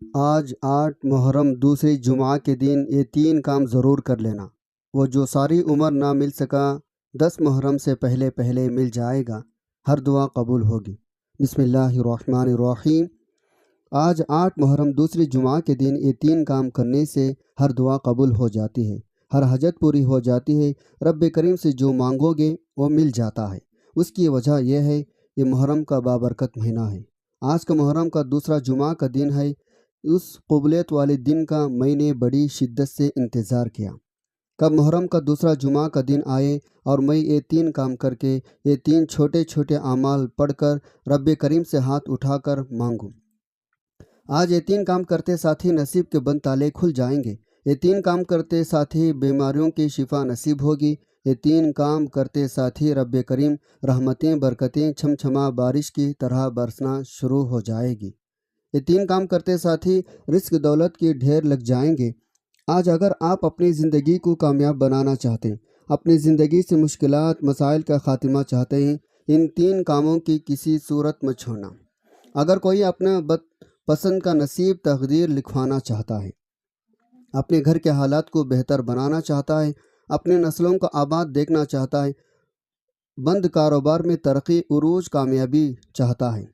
آج 8 محرم دوسری جمعہ کے دن یہ 3 کام ضرور کر لینا۔ وہ جو ساری عمر نہ مل سکا 10 محرم سے پہلے پہلے مل جائے گا، ہر دعا قبول ہوگی۔ بسم اللہ الرحمن الرحیم۔ آج 8 محرم دوسری جمعہ کے دن یہ 3 کام کرنے سے ہر دعا قبول ہو جاتی ہے، ہر حاجت پوری ہو جاتی ہے، رب کریم سے جو مانگو گے وہ مل جاتا ہے۔ اس کی وجہ یہ ہے یہ محرم کا بابرکت مہینہ ہے۔ آج کا محرم کا دوسرا جمعہ کا دن ہے۔ اس قبولیت والے دن کا میں نے بڑی شدت سے انتظار کیا، کب محرم کا دوسرا جمعہ کا دن آئے اور میں یہ 3 کام کر کے، یہ 3 چھوٹے چھوٹے اعمال پڑھ کر رب کریم سے ہاتھ اٹھا کر مانگوں۔ آج یہ 3 کام کرتے ساتھ ہی نصیب کے بند تالے کھل جائیں گے۔ یہ 3 کام کرتے ساتھ ہی بیماریوں کی شفا نصیب ہوگی۔ یہ 3 کام کرتے ساتھ ہی رب کریم رحمتیں برکتیں چھمچھما بارش کی طرح برسنا شروع ہو جائے گی۔ یہ 3 کام کرتے ساتھ ہی رزق دولت کی ڈھیر لگ جائیں گے۔ آج اگر آپ اپنی زندگی کو کامیاب بنانا چاہتے ہیں، اپنی زندگی سے مشکلات مسائل کا خاتمہ چاہتے ہیں، ان 3 کاموں کی کسی صورت مت چھوڑنا۔ اگر کوئی اپنا پسند کا نصیب تقدیر لکھوانا چاہتا ہے، اپنے گھر کے حالات کو بہتر بنانا چاہتا ہے، اپنے نسلوں کو آباد دیکھنا چاہتا ہے، بند کاروبار میں ترقی عروج کامیابی چاہتا ہے،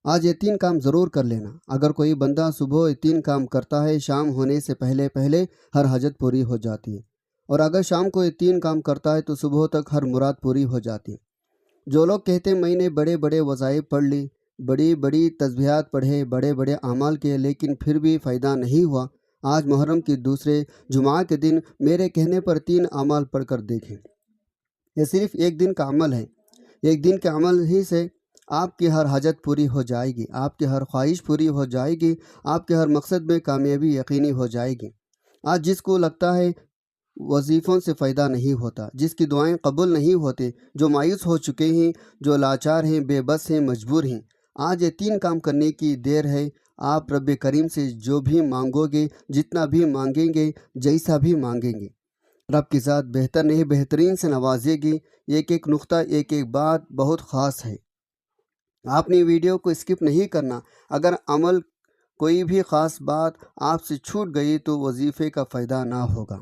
آج یہ 3 کام ضرور کر لینا۔ اگر کوئی بندہ صبح یہ 3 کام کرتا ہے، شام ہونے سے پہلے پہلے ہر حاجت پوری ہو جاتی ہے، اور اگر شام کو یہ 3 کام کرتا ہے تو صبح تک ہر مراد پوری ہو جاتی ہے۔ جو لوگ کہتے ہیں میں نے بڑے بڑے وظائف پڑھ لی، بڑی بڑی تسبیحات پڑھے، بڑے بڑے اعمال کیے، لیکن پھر بھی فائدہ نہیں ہوا، آج محرم کی دوسرے جمعہ کے دن میرے کہنے پر 3 اعمال پڑھ کر دیکھیں۔ یہ صرف ایک دن کا عمل ہے۔ ایک دن کے عمل ہی سے آپ کی ہر حاجت پوری ہو جائے گی، آپ کی ہر خواہش پوری ہو جائے گی، آپ کے ہر مقصد میں کامیابی یقینی ہو جائے گی۔ آج جس کو لگتا ہے وظیفوں سے فائدہ نہیں ہوتا، جس کی دعائیں قبول نہیں ہوتے، جو مایوس ہو چکے ہیں، جو لاچار ہیں، بے بس ہیں، مجبور ہیں، آج یہ 3 کام کرنے کی دیر ہے۔ آپ رب کریم سے جو بھی مانگو گے، جتنا بھی مانگیں گے، جیسا بھی مانگیں گے، رب کی ذات بہتر نہیں بہترین سے نوازے گی۔ ایک ایک نقطہ، ایک ایک بات بہت خاص ہے۔ آپ نے ویڈیو کو اسکپ نہیں کرنا۔ اگر عمل کوئی بھی خاص بات آپ سے چھوٹ گئی تو وظیفے کا فائدہ نہ ہوگا۔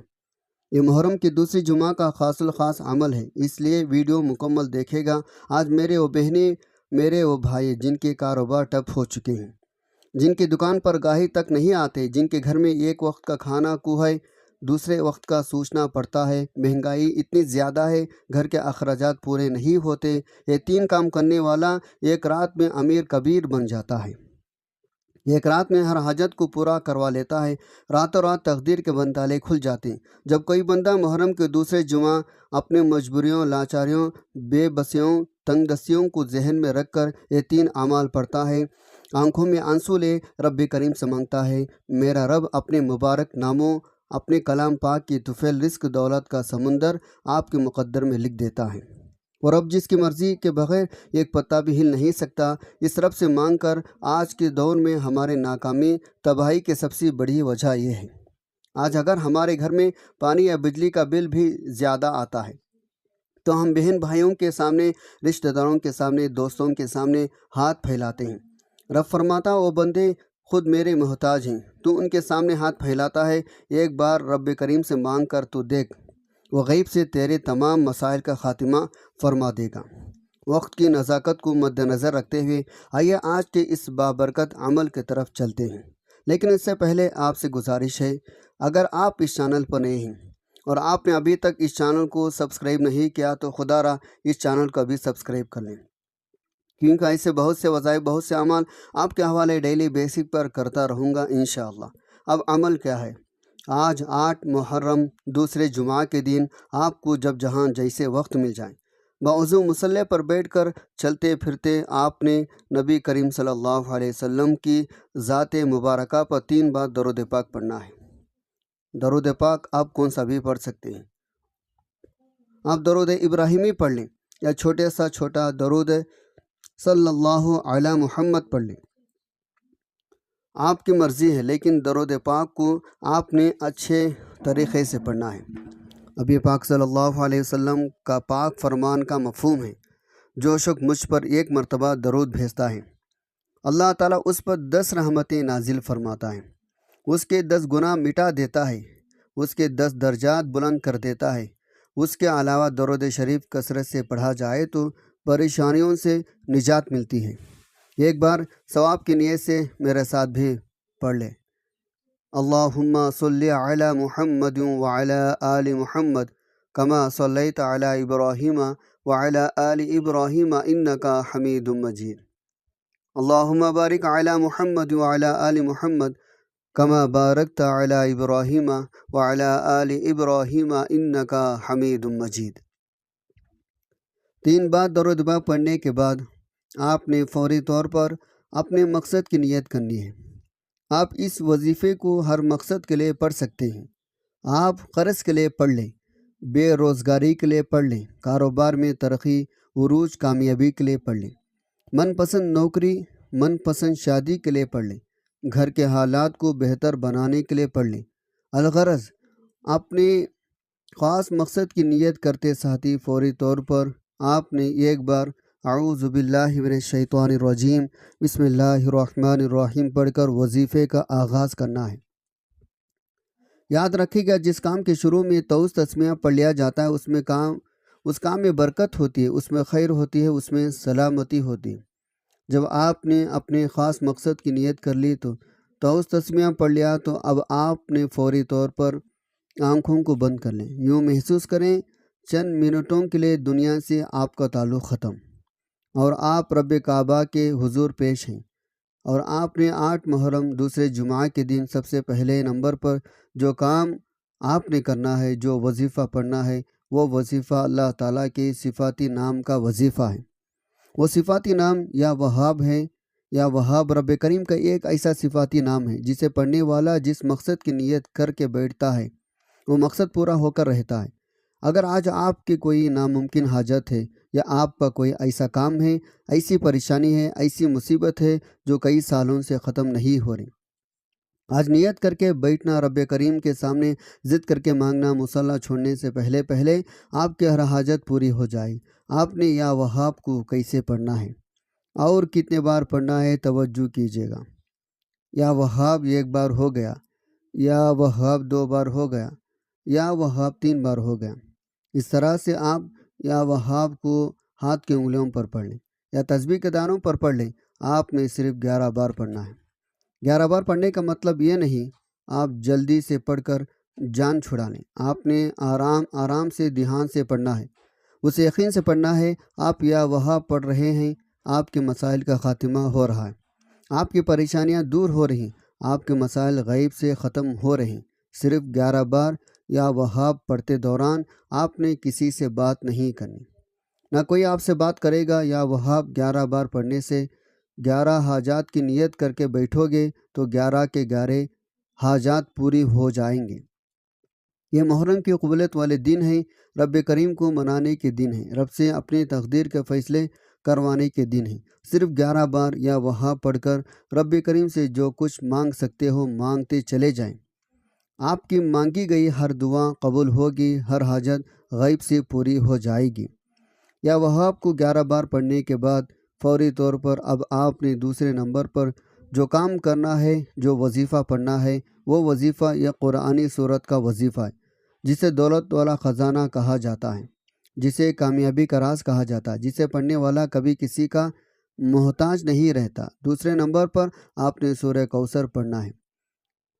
یہ محرم کی دوسری جمعہ کا خاص الخاص عمل ہے، اس لیے ویڈیو مکمل دیکھے گا۔ آج میرے وہ بہنیں، میرے وہ بھائی جن کے کاروبار ٹپ ہو چکے ہیں، جن کی دکان پر گاہک تک نہیں آتے، جن کے گھر میں ایک وقت کا کھانا کو ہے، دوسرے وقت کا سوچنا پڑتا ہے، مہنگائی اتنی زیادہ ہے، گھر کے اخراجات پورے نہیں ہوتے، یہ 3 کام کرنے والا ایک رات میں امیر کبیر بن جاتا ہے، ایک رات میں ہر حاجت کو پورا کروا لیتا ہے، راتوں رات تقدیر کے بند تالے کھل جاتے ہیں۔ جب کوئی بندہ محرم کے دوسرے جمعہ اپنے مجبوریوں، لاچاریوں، بے بسیوں، تنگ دستیوں کو ذہن میں رکھ کر یہ 3 اعمال پڑھتا ہے، آنکھوں میں آنسو لے رب کریم سے مانگتا ہے، میرا رب اپنے مبارک ناموں، اپنے کلام پاک کی طفیل رزق دولت کا سمندر آپ کے مقدر میں لکھ دیتا ہے۔ وہ رب جس کی مرضی کے بغیر ایک پتا بھی ہل نہیں سکتا، اس رب سے مانگ کر آج کے دور میں ہمارے ناکامی تباہی کی سب سے بڑی وجہ یہ ہے۔ آج اگر ہمارے گھر میں پانی یا بجلی کا بل بھی زیادہ آتا ہے تو ہم بہن بھائیوں کے سامنے، رشتہ داروں کے سامنے، دوستوں کے سامنے ہاتھ پھیلاتے ہیں۔ رب فرماتا وہ بندے خود میرے محتاج ہیں، تو ان کے سامنے ہاتھ پھیلاتا ہے، ایک بار رب کریم سے مانگ کر تو دیکھ، وہ غیب سے تیرے تمام مسائل کا خاتمہ فرما دے گا۔ وقت کی نزاکت کو مد نظر رکھتے ہوئے آئیے آج کے اس بابرکت عمل کی طرف چلتے ہیں، لیکن اس سے پہلے آپ سے گزارش ہے، اگر آپ اس چینل پر نئے ہیں اور آپ نے ابھی تک اس چینل کو سبسکرائب نہیں کیا تو خدا را اس چینل کو بھی سبسکرائب کر لیں، کیونکہ ایسے بہت سے وظائف، بہت سے اعمال آپ کے حوالے ڈیلی بیسک پر کرتا رہوں گا انشاءاللہ۔ اب عمل کیا ہے؟ آج 8 محرم دوسرے جمعہ کے دن آپ کو جب جہاں جیسے وقت مل جائے، باوضو مصلی پر بیٹھ کر چلتے پھرتے آپ نے نبی کریم صلی اللہ علیہ وسلم کی ذات مبارکہ پر 3 بار درود پاک پڑھنا ہے۔ درود پاک آپ کون سا بھی پڑھ سکتے ہیں۔ آپ درود ابراہیمی پڑھ لیں یا چھوٹا درود صلی اللہ علی محمد پڑھ لیں، آپ کی مرضی ہے، لیکن درود پاک کو آپ نے اچھے طریقے سے پڑھنا ہے۔ نبی پاک صلی اللہ علیہ وسلم کا پاک فرمان کا مفہوم ہے، جو شخص مجھ پر 1 مرتبہ درود بھیجتا ہے اللہ تعالیٰ اس پر 10 رحمتیں نازل فرماتا ہے، اس کے 10 گناہ مٹا دیتا ہے، اس کے 10 درجات بلند کر دیتا ہے۔ اس کے علاوہ درود شریف کثرت سے پڑھا جائے تو پریشانیوں سے نجات ملتی ہے۔ ایک بار ثواب کی نیت سے میرے ساتھ بھی پڑھ لیں۔ اللہم صلی علی محمد وعلی آل محمد کما صلیت علی ابراہیم وعلی آل ابراہیم انکا حمید مجید۔ اللہم بارک علی محمد وعلی آل محمد کما بارکت علی ابراہیم وعلی آل ابراہیم انکا حمید مجید۔ 3 بار درود پاک پڑھنے کے بعد آپ نے فوری طور پر اپنے مقصد کی نیت کرنی ہے۔ آپ اس وظیفے کو ہر مقصد کے لیے پڑھ سکتے ہیں۔ آپ قرض کے لیے پڑھ لیں، بے روزگاری کے لیے پڑھ لیں، کاروبار میں ترقی، عروج، کامیابی کے لیے پڑھ لیں، من پسند نوکری، من پسند شادی کے لیے پڑھ لیں، گھر کے حالات کو بہتر بنانے کے لیے پڑھ لیں۔ الغرض اپنے خاص مقصد کی نیت کرتے ساتھ ہی فوری طور پر آپ نے ایک بار اعوذ باللہ من الشیطان الرجیم بسم اللہ الرحمن الرحیم پڑھ کر وظیفے کا آغاز کرنا ہے۔ یاد رکھیے گا، جس کام کے شروع میں توس تسمیہ پڑھ لیا جاتا ہے اس کام میں برکت ہوتی ہے، اس میں خیر ہوتی ہے، اس میں سلامتی ہوتی ہے۔ جب آپ نے اپنے خاص مقصد کی نیت کر لی تو توس تسمیہ پڑھ لیا تو اب آپ نے فوری طور پر آنکھوں کو بند کر لیں۔ یوں محسوس کریں چند منٹوں کے لیے دنیا سے آپ کا تعلق ختم، اور آپ رب کعبہ کے حضور پیش ہیں، اور آپ نے 8 محرم دوسرے جمعہ کے دن سب سے پہلے نمبر پر جو کام آپ نے کرنا ہے، جو وظیفہ پڑھنا ہے، وہ وظیفہ اللہ تعالیٰ کے صفاتی نام کا وظیفہ ہے۔ وہ صفاتی نام یا وہاب ہے، یا وہاب رب کریم کا ایک ایسا صفاتی نام ہے جسے پڑھنے والا جس مقصد کی نیت کر کے بیٹھتا ہے وہ مقصد پورا ہو کر رہتا ہے۔ اگر آج آپ کی کوئی ناممکن حاجت ہے، یا آپ کا کوئی ایسا کام ہے، ایسی پریشانی ہے، ایسی مصیبت ہے جو کئی سالوں سے ختم نہیں ہو رہی، آج نیت کر کے بیٹھنا، رب کریم کے سامنے ضد کر کے مانگنا، مصلی چھوڑنے سے پہلے آپ کی ہر حاجت پوری ہو جائے۔ آپ نے یا وہاب کو کیسے پڑھنا ہے اور کتنے بار پڑھنا ہے، توجہ کیجیے گا۔ یا وہاب 1 بار ہو گیا، یا وہاب 2 بار ہو گیا، یا وہاب 3 بار ہو گیا۔ اس طرح سے آپ یا وہاب کو ہاتھ کی انگلیوں پر پڑھ لیں یا تسبیح کے دانوں پر پڑھ لیں۔ آپ نے صرف 11 بار پڑھنا ہے۔ 11 بار پڑھنے کا مطلب یہ نہیں آپ جلدی سے پڑھ کر جان چھڑا لیں۔ آپ نے آرام سے دھیان سے پڑھنا ہے، اس یقین سے پڑھنا ہے آپ یا وہاب پڑھ رہے ہیں، آپ کے مسائل کا خاتمہ ہو رہا ہے، آپ کی پریشانیاں دور ہو رہی ہیں، آپ کے مسائل غیب سے ختم ہو رہے ہیں۔ صرف 11 بار یا وہاب پڑھتے دوران آپ نے کسی سے بات نہیں کرنی، نہ کوئی آپ سے بات کرے گا۔ یا وہاب 11 بار پڑھنے سے 11 حاجات کی نیت کر کے بیٹھو گے تو 11 کے 11 حاجات پوری ہو جائیں گے۔ یہ محرم کی قبولیت والے دن ہیں، رب کریم کو منانے کے دن ہیں، رب سے اپنی تقدیر کے فیصلے کروانے کے دن ہیں۔ صرف 11 بار یا وہاب پڑھ کر رب کریم سے جو کچھ مانگ سکتے ہو مانگتے چلے جائیں۔ آپ کی مانگی گئی ہر دعا قبول ہوگی، ہر حاجت غیب سے پوری ہو جائے گی۔ یا وہاب کو 11 بار پڑھنے کے بعد فوری طور پر اب آپ نے دوسرے نمبر پر جو کام کرنا ہے، جو وظیفہ پڑھنا ہے، وہ وظیفہ یہ قرآنی صورت کا وظیفہ ہے، جسے دولت والا خزانہ کہا جاتا ہے، جسے کامیابی کا راز کہا جاتا ہے، جسے پڑھنے والا کبھی کسی کا محتاج نہیں رہتا۔ دوسرے نمبر پر آپ نے سورہ کوثر پڑھنا ہے۔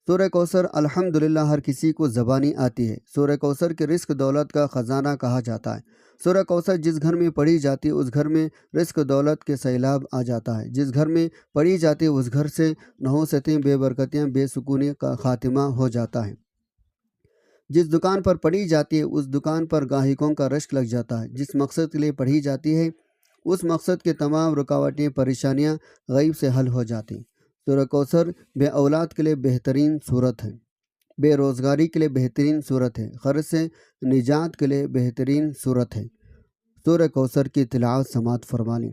سورہ کوثر الحمدللہ ہر کسی کو زبانی آتی ہے۔ سورہ کوثر کے رزق دولت کا خزانہ کہا جاتا ہے۔ سورہ کوثر جس گھر میں پڑھی جاتی ہے اس گھر میں رزق دولت کے سیلاب آ جاتا ہے۔ جس گھر میں پڑھی جاتی ہے اس گھر سے نحوستیں، بے برکتیاں، بے سکونی کا خاتمہ ہو جاتا ہے۔ جس دکان پر پڑھی جاتی ہے اس دکان پر گاہکوں کا رشک لگ جاتا ہے۔ جس مقصد کے لیے پڑھی جاتی ہے اس مقصد کے تمام رکاوٹیں، پریشانیاں غیب سے حل ہو جاتی ہیں۔ سورہ کوثر بے اولاد کے لیے بہترین صورت ہے، بے روزگاری کے لیے بہترین صورت ہے، قرض سے نجات کے لیے بہترین صورت ہے۔ سورہ کوثر کی تلاوت سماعت فرمانی۔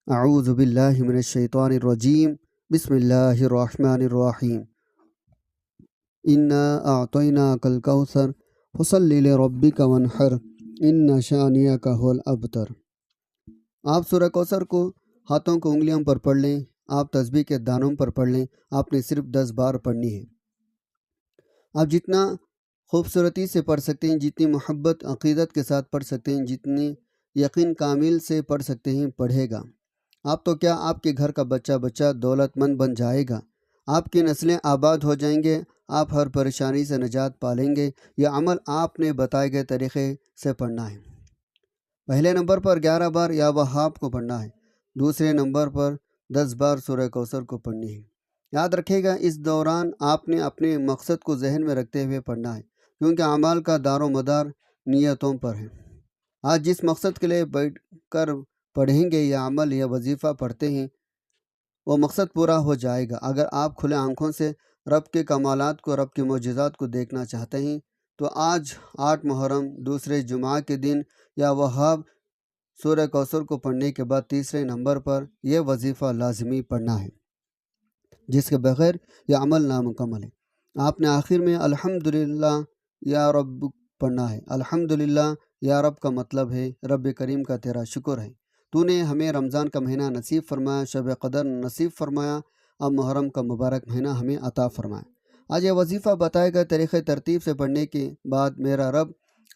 اعوذ باللہ من الشیطان الرجیم بسم اللہ الرحمن الرحیم انا اعطیناک الکوثر فصلی لربک وانحر ان شانئک هو الابتر۔ آپ سورہ کوثر کو ہاتھوں کو انگلیوں پر پڑھ لیں، آپ تسبیح کے دانوں پر پڑھ لیں، آپ نے صرف 10 بار پڑھنی ہے۔ آپ جتنا خوبصورتی سے پڑھ سکتے ہیں، جتنی محبت عقیدت کے ساتھ پڑھ سکتے ہیں، جتنی یقین کامل سے پڑھ سکتے ہیں پڑھے گا۔ آپ تو کیا، آپ کے گھر کا بچہ بچہ دولت مند بن جائے گا، آپ کی نسلیں آباد ہو جائیں گے، آپ ہر پریشانی سے نجات پالیں گے۔ یہ عمل آپ نے بتائے گئے طریقے سے پڑھنا ہے۔ پہلے نمبر پر 11 بار یا وہاب کو پڑھنا ہے، دوسرے نمبر پر 10 بار سورہ کوثر کو پڑھنی ہے۔ یاد رکھے گا، اس دوران آپ نے اپنے مقصد کو ذہن میں رکھتے ہوئے پڑھنا ہے، کیونکہ اعمال کا دار و مدار نیتوں پر ہے۔ آج جس مقصد کے لیے بیٹھ کر پڑھیں گے یا عمل یا وظیفہ پڑھتے ہیں، وہ مقصد پورا ہو جائے گا۔ اگر آپ کھلے آنکھوں سے رب کے کمالات کو، رب کے معجزات کو دیکھنا چاہتے ہیں تو آج 8 محرم دوسرے جمعہ کے دن یا وہاب سورہ کوثر کو پڑھنے کے بعد تیسرے نمبر پر یہ وظیفہ لازمی پڑھنا ہے، جس کے بغیر یہ عمل نامکمل ہے۔ آپ نے آخر میں الحمدللہ یا رب پڑھنا ہے۔ الحمدللہ یا رب کا مطلب ہے رب کریم کا تیرا شکر ہے، تو نے ہمیں رمضان کا مہینہ نصیب فرمایا، شب قدر نصیب فرمایا، اب محرم کا مبارک مہینہ ہمیں عطا فرمایا۔ آج یہ وظیفہ بتائے گئے طریقے ترتیب سے پڑھنے کے بعد میرا رب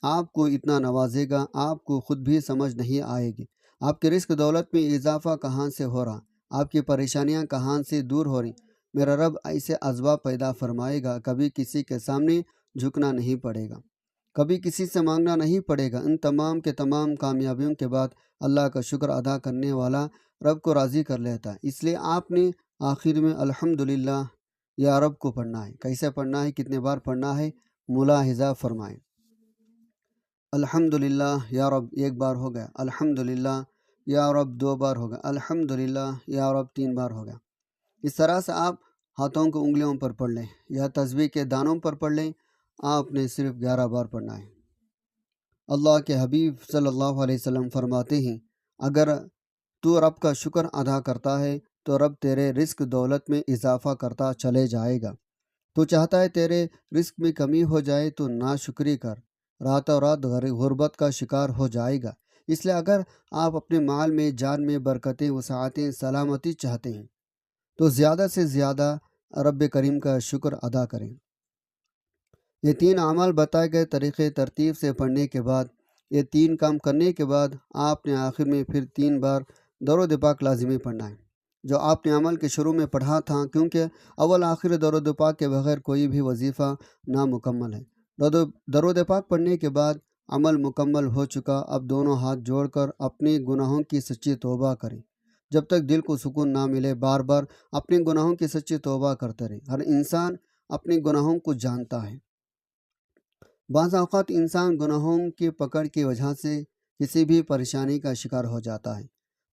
آپ کو اتنا نوازے گا، آپ کو خود بھی سمجھ نہیں آئے گی۔ آپ کے رزق دولت میں اضافہ کہاں سے ہو رہا، آپ کی پریشانیاں کہاں سے دور ہو رہی۔ میرا رب ایسے اسباب پیدا فرمائے گا، کبھی کسی کے سامنے جھکنا نہیں پڑے گا، کبھی کسی سے مانگنا نہیں پڑے گا۔ ان تمام کے تمام کامیابیوں کے بعد اللہ کا شکر ادا کرنے والا رب کو راضی کر لیتا ہے۔ اس لیے آپ نے آخر میں الحمدللہ یا رب کو پڑھنا ہے۔ کیسے پڑھنا ہے، کتنے بار پڑھنا ہے، ملاحظہ فرمائیں۔ الحمدللہ یا رب 1 بار ہو گیا، الحمدللہ یا رب 2 بار ہو گیا، الحمدللہ یا رب 3 بار ہو گیا۔ اس طرح سے آپ ہاتھوں کو انگلیوں پر پڑھ لیں یا تسبیح کے دانوں پر پڑھ لیں، آپ نے صرف 11 بار پڑھنا ہے۔ اللہ کے حبیب صلی اللہ علیہ وسلم فرماتے ہیں، اگر تو رب کا شکر ادا کرتا ہے تو رب تیرے رزق دولت میں اضافہ کرتا چلے جائے گا۔ تو چاہتا ہے تیرے رزق میں کمی ہو جائے تو ناشکری کر، راتوں رات غربت کا شکار ہو جائے گا۔ اس لیے اگر آپ اپنے مال میں، جان میں برکتیں، وسعتیں، سلامتی چاہتے ہیں تو زیادہ سے زیادہ رب کریم کا شکر ادا کریں۔ یہ 3 اعمال بتائے گئے طریقے ترتیب سے پڑھنے کے بعد، یہ 3 کام کرنے کے بعد آپ نے آخر میں پھر 3 بار درود پاک لازمی پڑھنا ہے، جو آپ نے عمل کے شروع میں پڑھا تھا، کیونکہ اول آخر درود پاک کے بغیر کوئی بھی وظیفہ نامکمل ہے۔ درود پاک پڑھنے کے بعد عمل مکمل ہو چکا، اب دونوں ہاتھ جوڑ کر اپنے گناہوں کی سچی توبہ کریں۔ جب تک دل کو سکون نہ ملے بار بار اپنے گناہوں کی سچی توبہ کرتے رہیں۔ ہر انسان اپنے گناہوں کو جانتا ہے۔ بعض اوقات انسان گناہوں کی پکڑ کی وجہ سے کسی بھی پریشانی کا شکار ہو جاتا ہے۔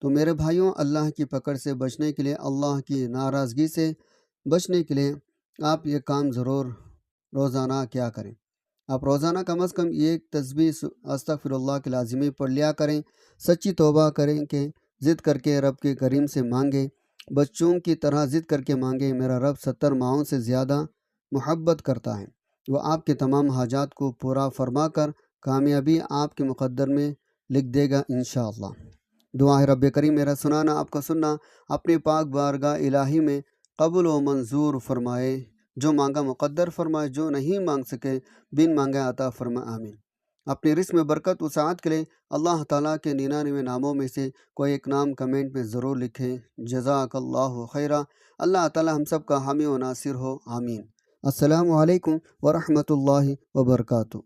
تو میرے بھائیوں، اللہ کی پکڑ سے بچنے کے لیے، اللہ کی ناراضگی سے بچنے کے لیے آپ یہ کام ضرور روزانہ کیا کریں۔ آپ روزانہ کم از کم ایک تسبیح استغفر اللہ کے لازمی پڑھ لیا کریں۔ سچی توبہ کریں کہ ضد کر کے رب کے کریم سے مانگیں، بچوں کی طرح ضد کر کے مانگیں۔ میرا رب 70 ماؤں سے زیادہ محبت کرتا ہے، وہ آپ کے تمام حاجات کو پورا فرما کر کامیابی آپ کے مقدر میں لکھ دے گا انشاءاللہ۔ دعا ہے رب کریم میرا سنانا، آپ کا سننا اپنی پاک بارگاہ الہی میں قبول و منظور فرمائے، جو مانگا مقدر فرمائے، جو نہیں مانگ سکے بن مانگے عطا فرما، آمین۔ اپنی رزق میں برکت وسعت کے لیے اللہ تعالیٰ کے 99 ناموں میں سے کوئی ایک نام کمنٹ میں ضرور لکھیں۔ جزاک اللہ خیرہ۔ اللہ تعالیٰ ہم سب کا حامی و ناصر ہو، آمین۔ السلام علیکم ورحمۃ اللہ وبرکاتہ۔